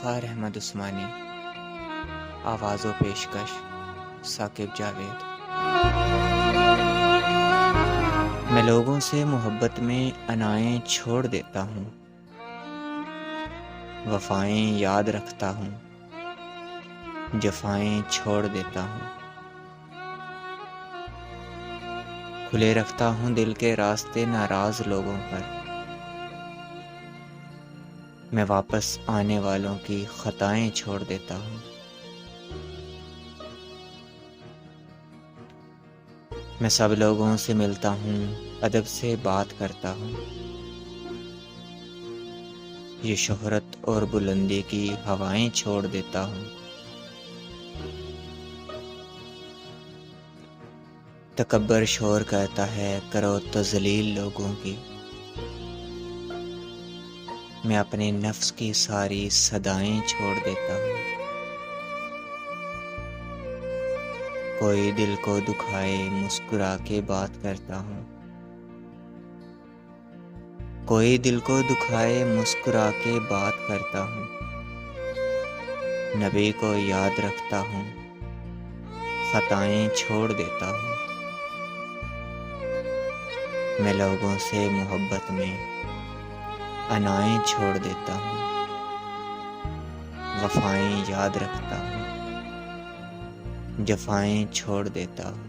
इफ्तिखार अहमद उस्मानी। आवाज़ व पेशकश साकिब जावेद। मैं लोगों से मोहब्बत में अनाएं छोड़ देता हूँ, वफ़ाएं याद रखता हूँ, जफ़ाएं छोड़ देता हूँ। खुले रखता हूँ दिल के रास्ते नाराज़ लोगों पर, मैं वापस आने वालों की ख़ताएं छोड़ देता हूँ। मैं सब लोगों से मिलता हूँ, अदब से बात करता हूँ, ये शोहरत और बुलंदी की हवाएं छोड़ देता हूँ। तकब्बर शोर कहता है करो तो ज़लील लोगों की, मैं अपने नफ्स की सारी सदाएं छोड़ देता हूँ। कोई दिल को दुखाए मुस्कुरा के बात करता हूँ, कोई दिल को दुखाए मुस्कुरा के बात करता हूँ। नबी को याद रखता हूँ, खताएं छोड़ देता हूँ। मैं लोगों से मोहब्बत में अनाएं छोड़ देता हूँ, वफ़ाएं याद रखता हूँ, जफ़ाएं छोड़ देता हूँ।